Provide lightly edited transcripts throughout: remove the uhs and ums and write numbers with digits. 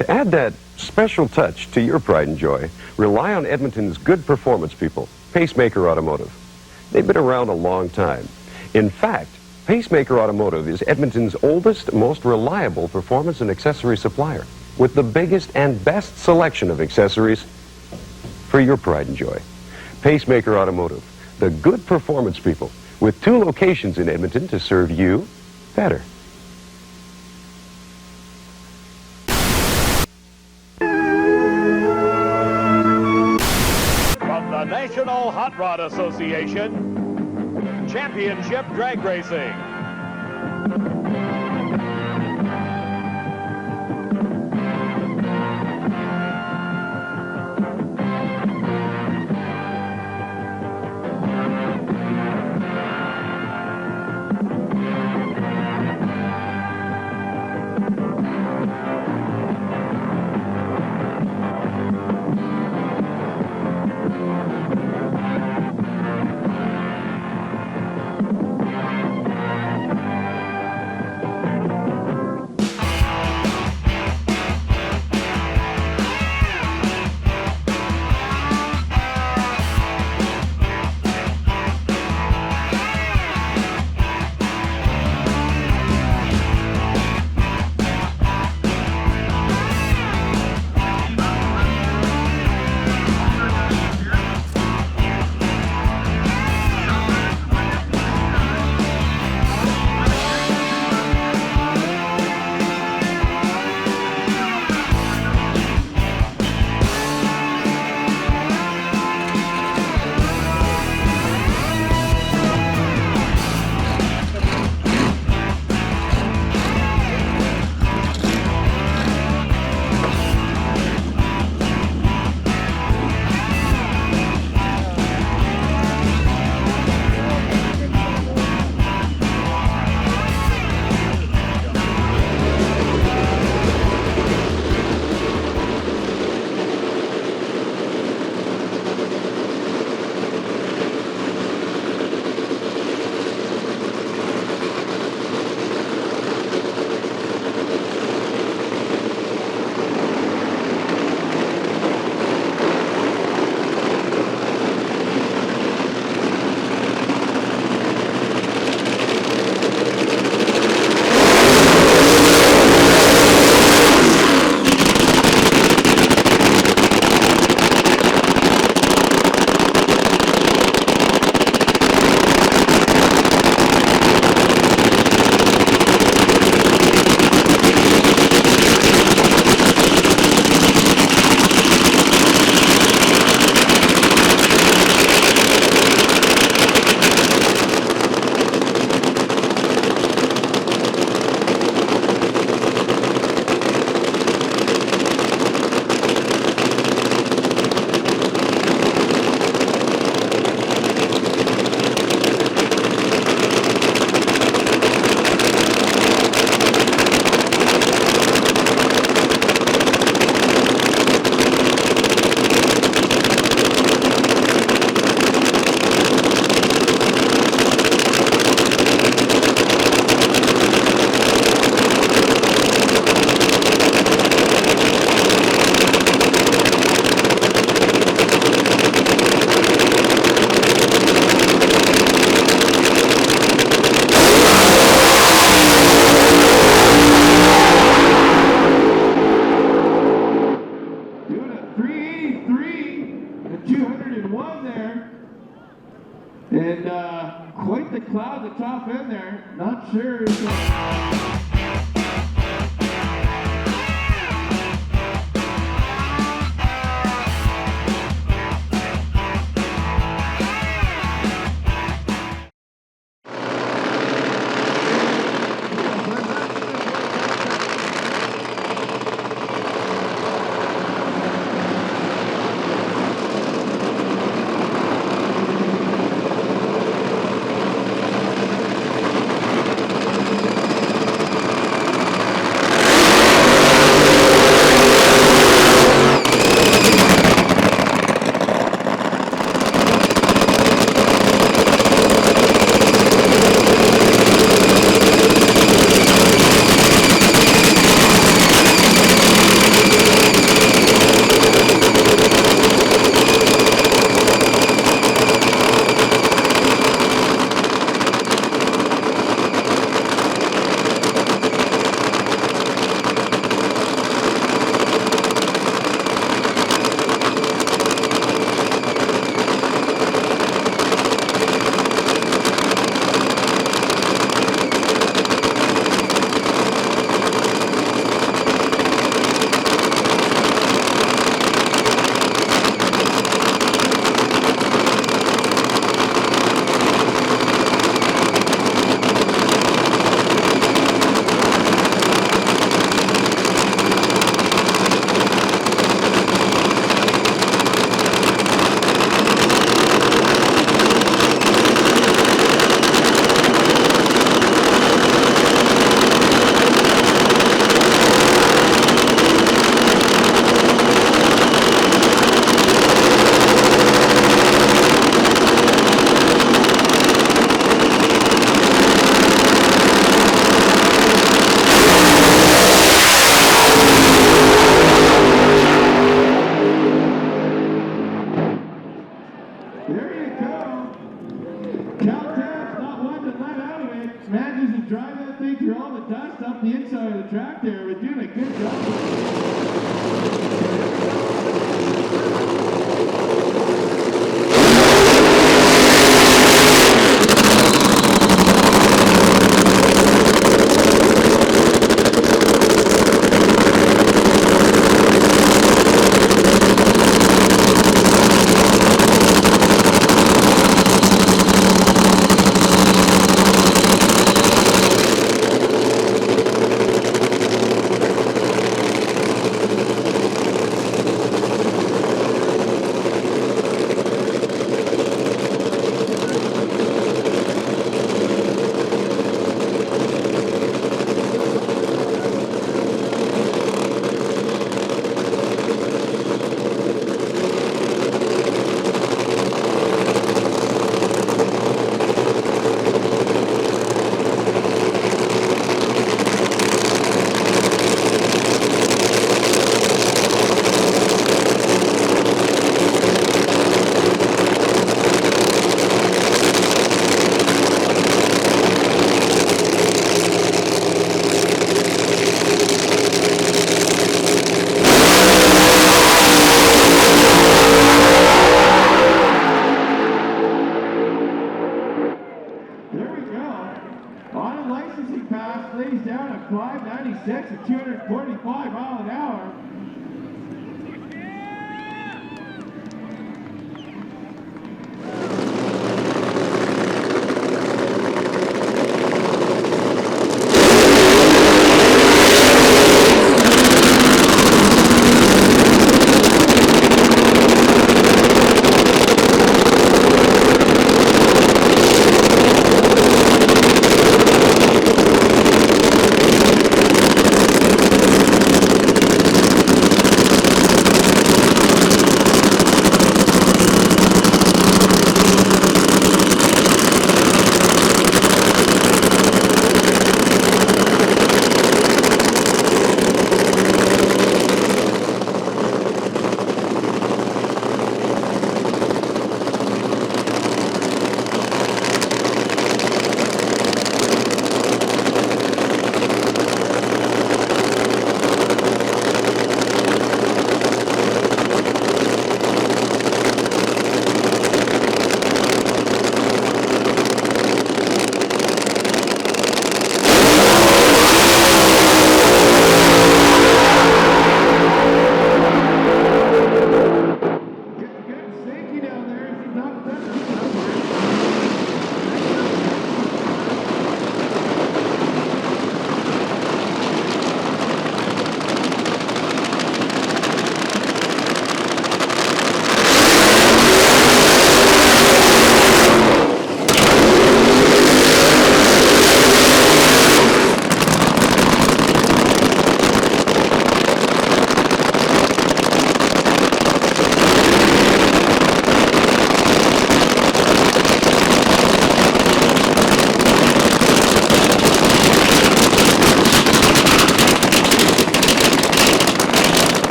To add that special touch to your pride and joy, rely on Edmonton's good performance people, Pacemaker Automotive. They've been around a long time. In fact, Pacemaker Automotive is Edmonton's oldest, most reliable performance and accessory supplier, with the biggest and best selection of accessories for your pride and joy. Pacemaker Automotive, the good performance people, with 2 locations in Edmonton to serve you better. From the National Hot Rod Association, Championship Drag Racing. And quite the cloud at the top end there. Not sure. fast up the inside of the track there, but doing a good job. Lays down at 596 at 245 miles an hour.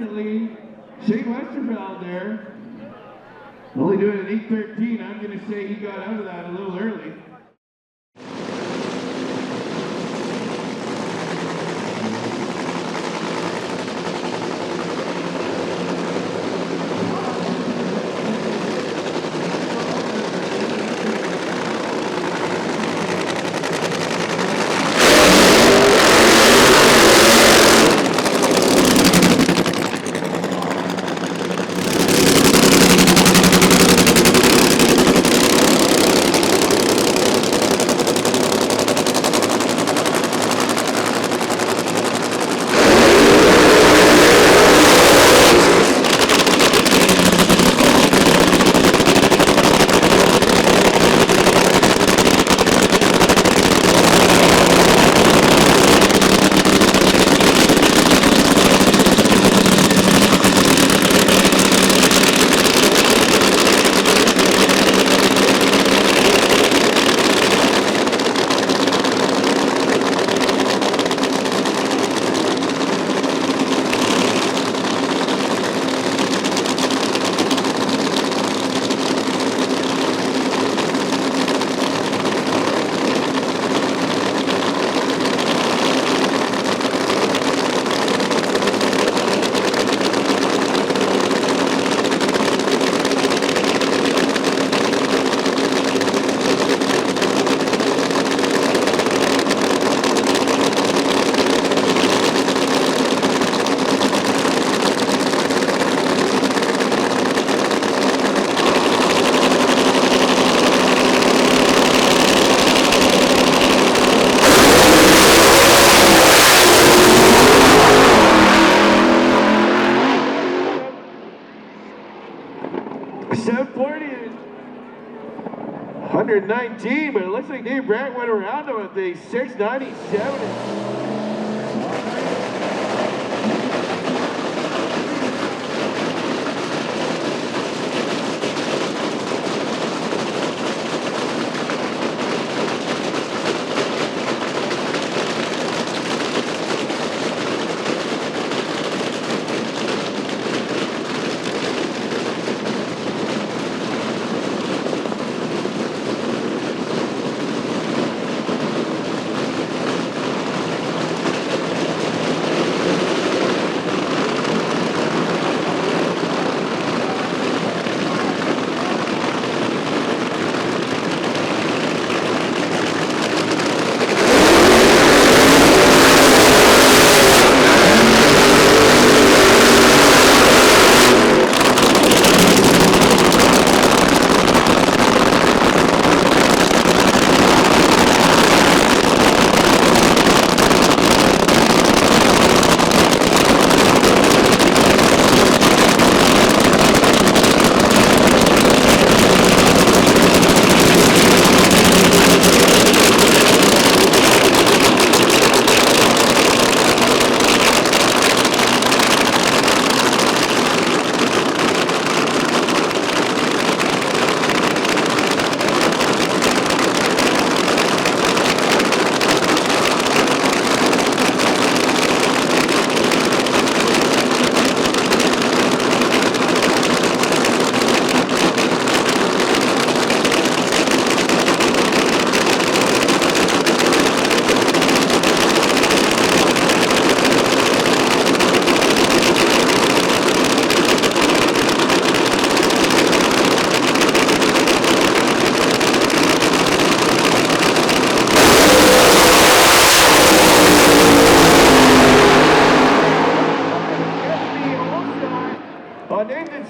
in the lead. Shane Westerfield there. Only doing an 8:13. I'm going to say he got out of that a little early. But it looks like Dave Brandt went around him with the 697.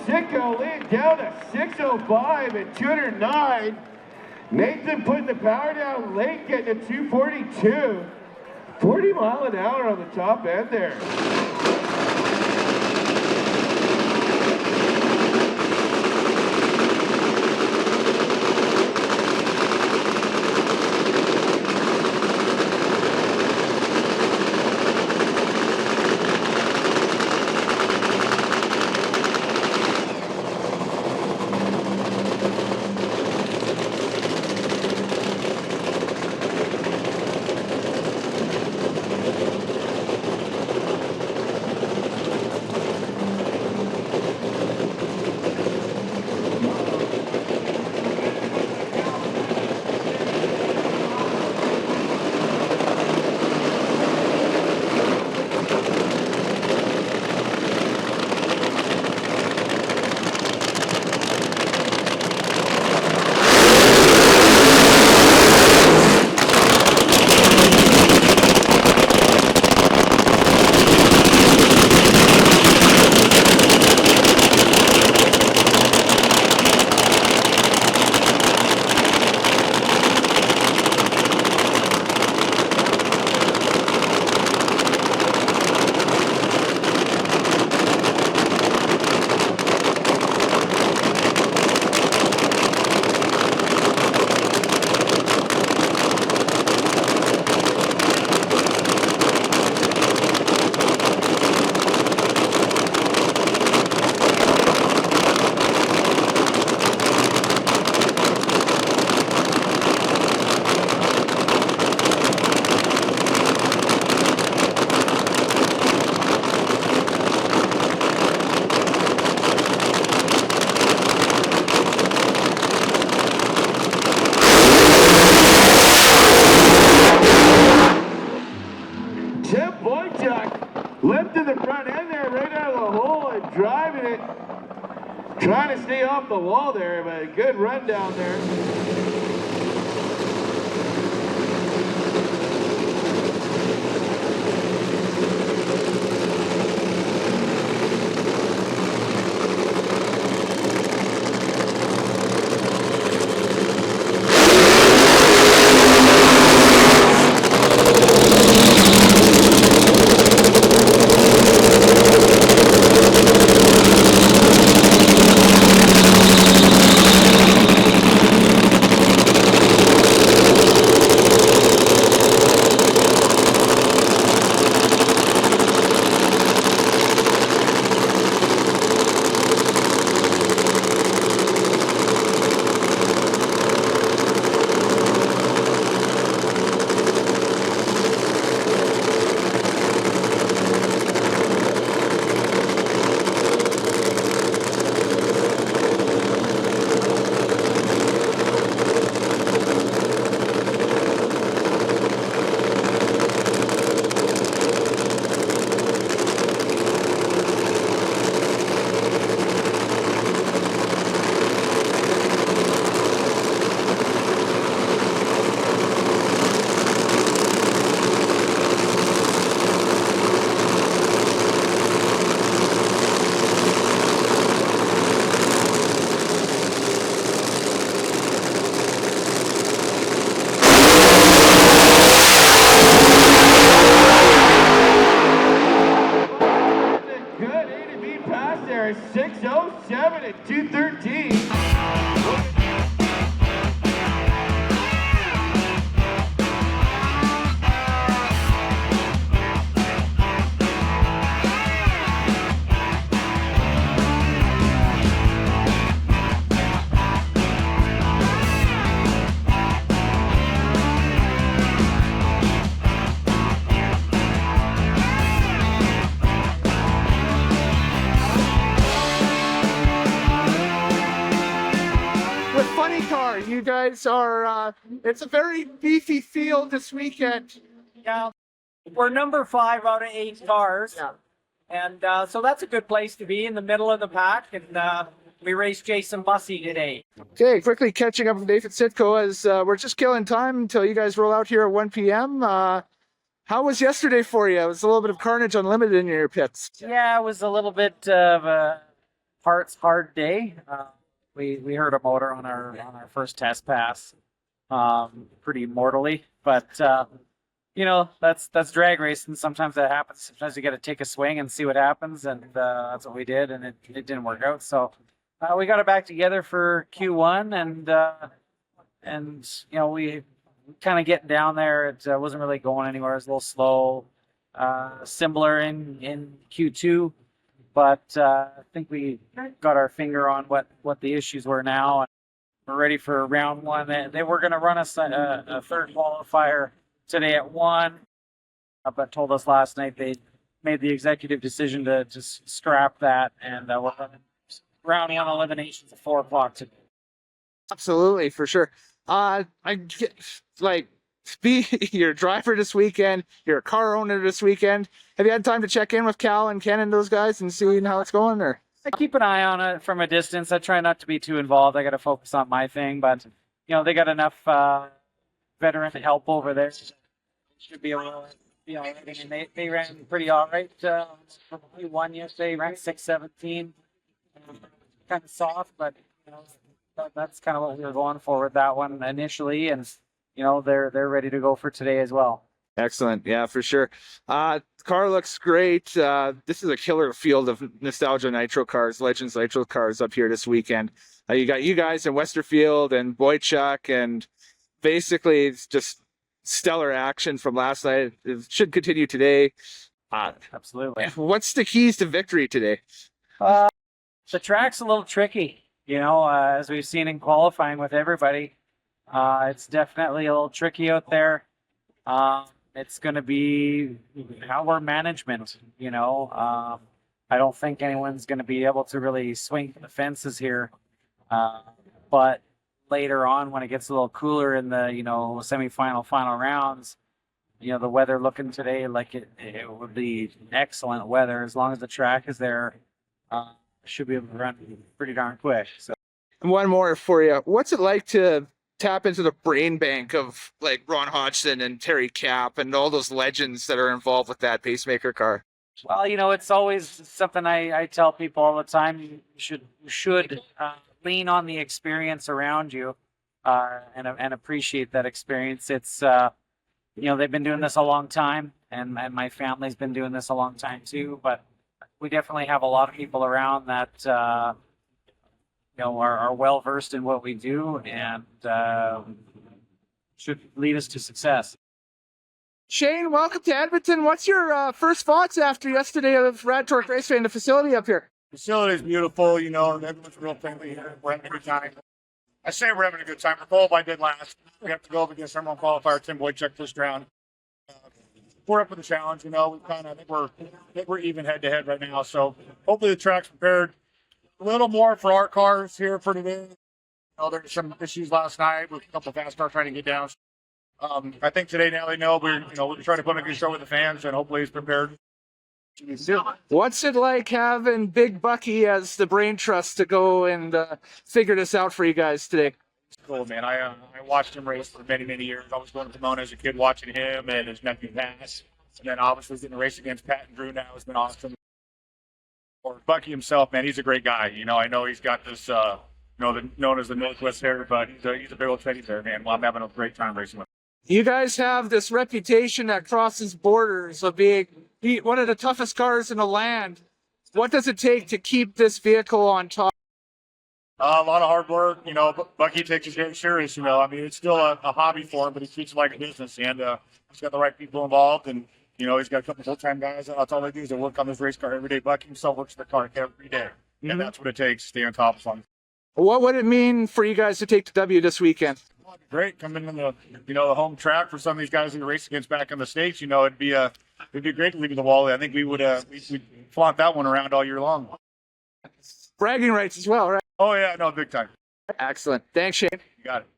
Sitko laying down a 605 at 209. Nathan putting the power down late, getting a 242. 40 mile an hour on the top end there. Trying to stay off the wall there, but a good run down there. Pass there, 6:07 at 2:13. Funny Car, you guys are, it's a very beefy field this weekend. Yeah, we're number 5 out of 8 cars. Yeah. And so that's a good place to be, in the middle of the pack. And we raced Jason Bussey today. Okay, quickly catching up with Nathan Sitko as we're just killing time until you guys roll out here at 1 p.m. How was yesterday for you? It was a little bit of carnage unlimited in your pits. Yeah, it was a little bit of a parts hard day. We hurt a motor on our first test pass, pretty mortally. But you know, that's drag racing. Sometimes that happens. Sometimes you got to take a swing and see what happens, and that's what we did, and it didn't work out. So we got it back together for Q1, and you know, we kind of getting down there. It wasn't really going anywhere. It was a little slow. Similar in Q2. But I think we got our finger on what the issues were now. We're ready for round 1. They were going to run us a third qualifier today at 1, but told us last night they made the executive decision to just scrap that, and we're running round 1 eliminations at 4 o'clock today. Absolutely, for sure. I get, like, be your driver this weekend, you're a car owner this weekend. Have you had time to check in with Cal and Ken and those guys and see how it's going? Or I keep an eye on it from a distance. I try not to be too involved. I got to focus on my thing, but you know, they got enough veteran help over there. Should be able to, you know, and they ran pretty all right. We won yesterday, ran 6:17. Kind of soft, but you know, that's kind of what we were going for with that one initially, and you know, they're ready to go for today as well. excellent, yeah, for sure. The car looks great. This is a killer field of nostalgia nitro cars, Legends Nitro cars up here this weekend. You got you guys in Westerfield and Boychuk, and basically it's just stellar action from last night. It should continue today. Absolutely. What's the keys to victory today? The track's a little tricky, you know, as we've seen in qualifying with everybody. It's definitely a little tricky out there. It's going to be our management, you know. I don't think anyone's going to be able to really swing the fences here. But later on, when it gets a little cooler in the, you know, semifinal, final rounds, you know, the weather looking today like it would be excellent weather as long as the track is there. should be able to run pretty darn quick. So. And one more for you. What's it like to tap into the brain bank of like Ron Hodgson and Terry Cap and all those legends that are involved with that pacemaker car? Well, it's always something I tell people all the time. You should lean on the experience around you and appreciate that experience. It's they've been doing this a long time, and my family's been doing this a long time too. But we definitely have a lot of people around that are well versed in what we do and should lead us to success. Shane, welcome to Edmonton. What's your first thoughts after yesterday of Rad Torque Raceway and the facility up here? Facility is beautiful, everyone's real friendly here. We're having a good time. I say we're having a good time. We're qualified dead last. We have to go up against our own qualifier, Tim Boychuk, first round. We're up for the challenge, we I think we're even head to head right now. So hopefully the track's prepared a little more for our cars here for today. There's some issues last night with a couple of fast cars trying to get down. I think today now they know we're trying to put on a good show with the fans, and hopefully he's prepared. What's it like having Big Bucky as the brain trust to go and figure this out for you guys today? Cool, man. I watched him race for many, many years. I was going to Pomona as a kid watching him and his nephew Pass. And then obviously getting to race against Pat and Drew now has been awesome. Or Bucky himself, man, he's a great guy. I know he's got this, known as the Northwest hair, but he's a big old teddy bear, man. Well, I'm having a great time racing with him. You guys have this reputation that crosses borders of being one of the toughest cars in the land. What does it take to keep this vehicle on top? A lot of hard work. Bucky takes his game serious. It's still a hobby for him, but he treats it like a business. And he's got the right people involved. And, he's got a couple full-time guys. That's all they do is they work on this race car every day. Bucky himself works the car every day. Mm-hmm. And that's what it takes to stay on top of something. What would it mean for you guys to take the W this weekend? Great, coming in the home track for some of these guys who race against back in the States. It'd be great to leave the wall. I think we would we'd flaunt that one around all year long. Bragging rights as well, right? Oh yeah, no, big time. Excellent. Thanks, Shane. You got it.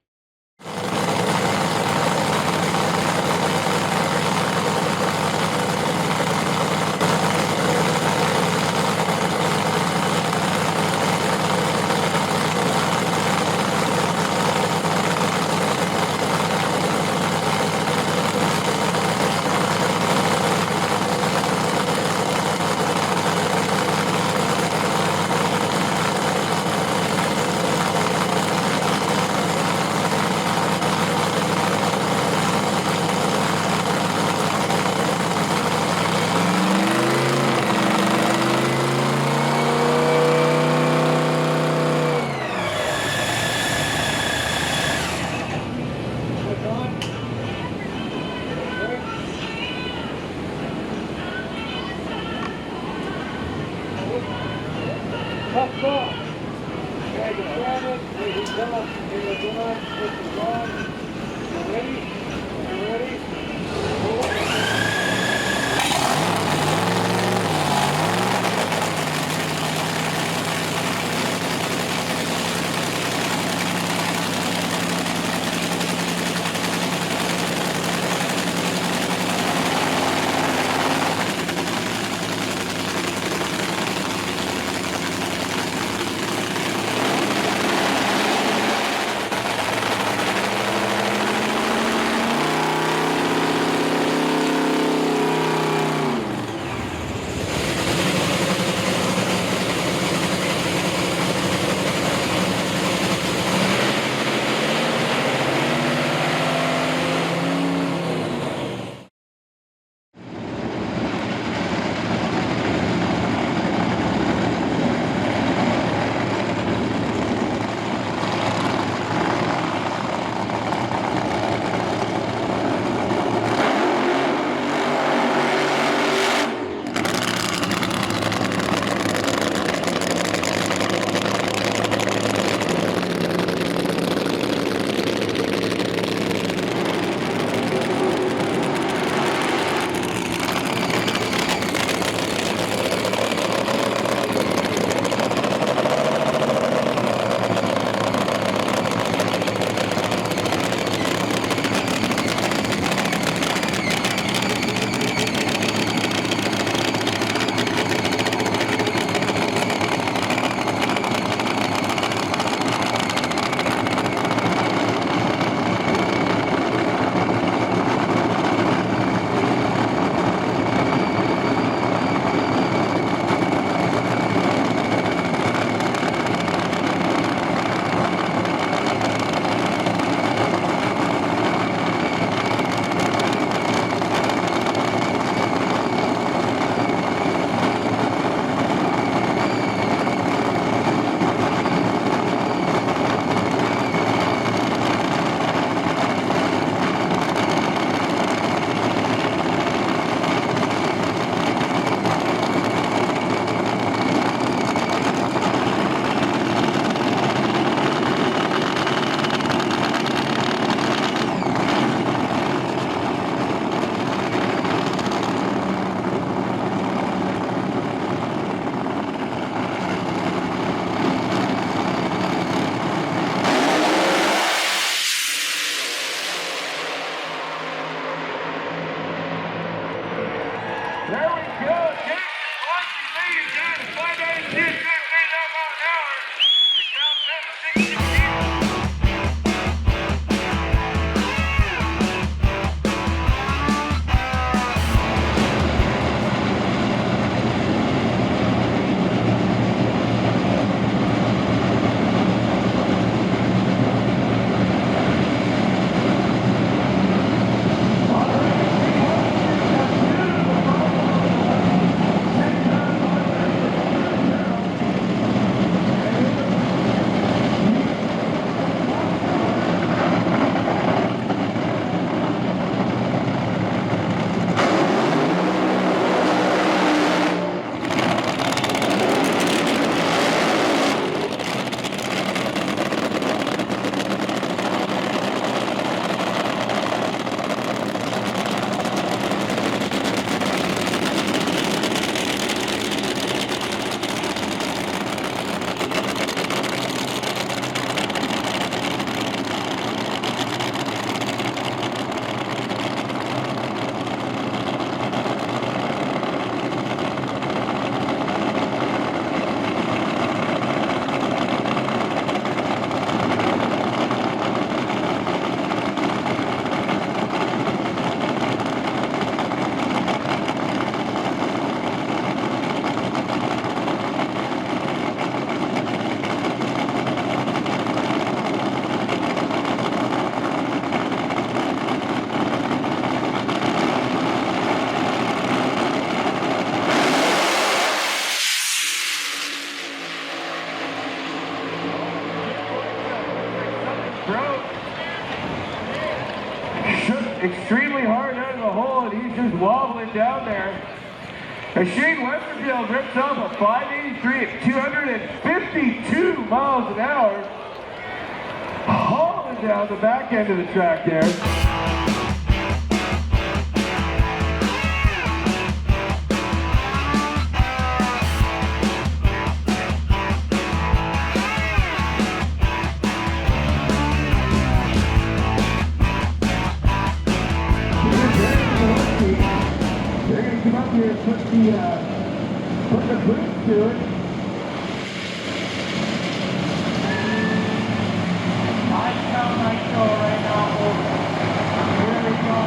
There we go. James Bussy leading down to 592, 239 miles an hour. The countdown to 60 feet. Extremely hard out of the hole, and he's just wobbling down there. And Shane Westerfield rips off a 583 at 252 miles an hour, hauling down the back end of the track there. Come up here and put the boots to it. Nice Nitro right now, over. Here we go.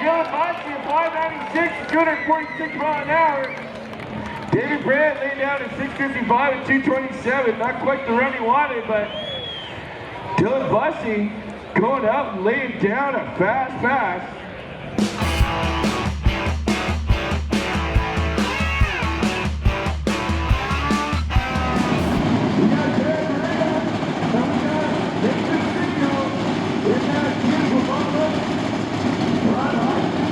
Dylan Bussy at 596, 246 miles an hour. David Brandt laid down at 655 at 227. Not quite the run he wanted, but Dylan Bussy going out and laying down a fast pass. Right on.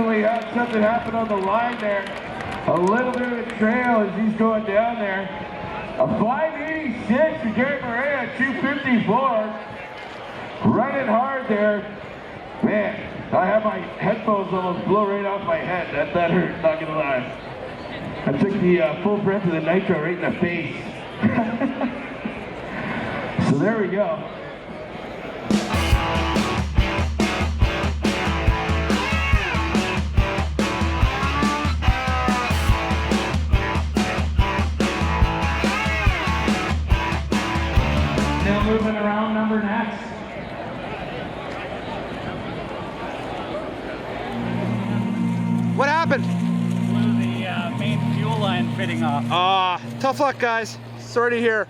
Unfortunately, had something happen on the line there. A little bit of a trail as he's going down there. A 586 for Gary Murray at 254. Running hard there. Man, I have my headphones almost blow right off my head. That hurt, not gonna lie. I took the full breath of the nitro right in the face. So there we go. Now moving around number next. What happened? Blew the main fuel line fitting off. Tough luck, guys. Sorry to hear.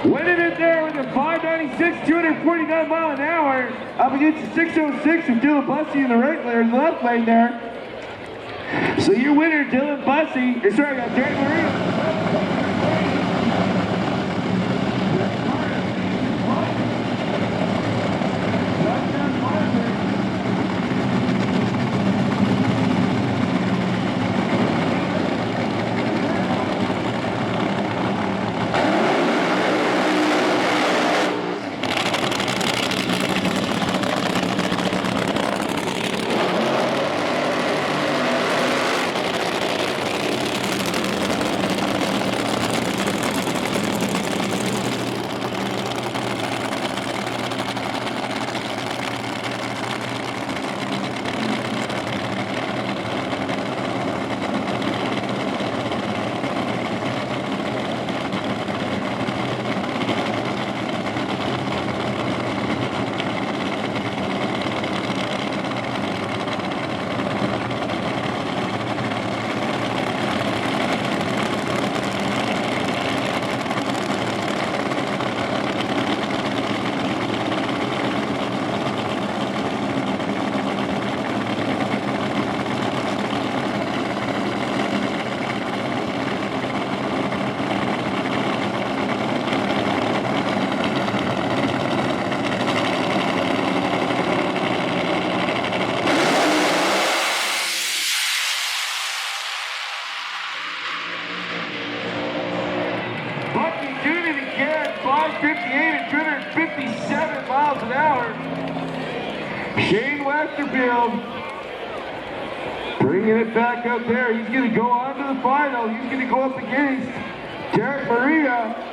Winning it there with a 596, 249 mile an hour, up against the 606 from Dylan Bussey in the right lane, left lane there. So your winner, Dylan Bussey, sorry, I got Jack Maria. Shane Westerfield bringing it back up there. He's going to go on to the final. He's going to go up against Derek Maria.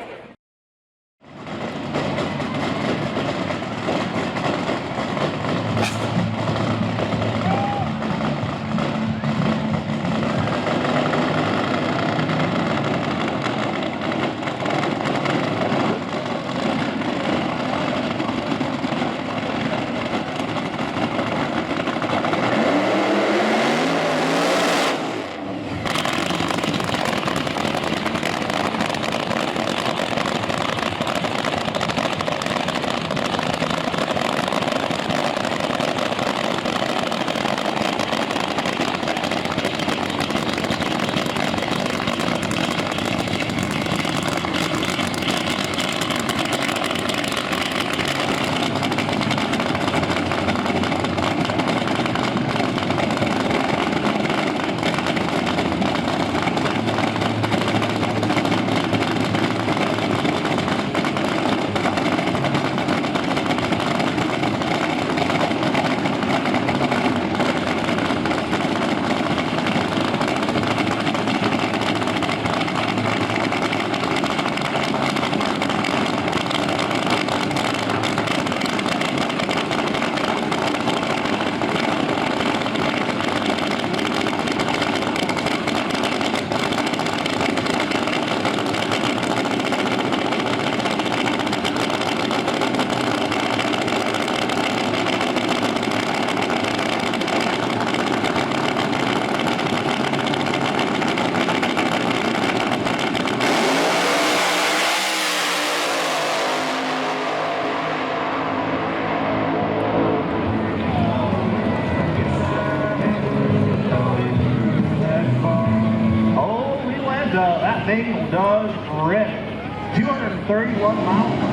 does rip. 231 miles.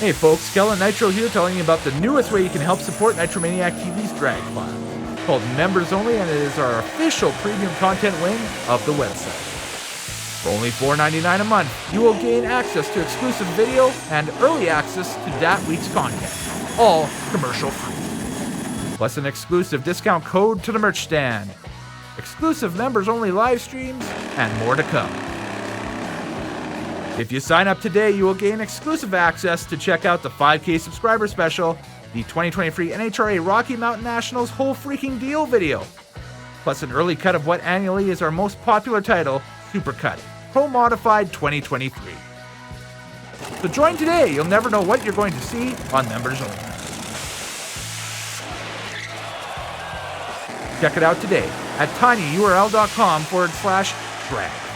Hey folks, Kellen Nitro here telling you about the newest way you can help support Nitromaniac TV's drag file, called Members Only, and it is our official premium content wing of the website. For only $4.99 a month, you will gain access to exclusive video and early access to that week's content, all commercial free. Plus an exclusive discount code to the merch stand, exclusive members only live streams, and more to come. If you sign up today, you will gain exclusive access to check out the 5K subscriber special, the 2023 NHRA Rocky Mountain Nationals whole freaking deal video, plus an early cut of what annually is our most popular title, Supercut, Pro Modified 2023. So join today, you'll never know what you're going to see on Members Only. Check it out today at tinyurl.com/drag.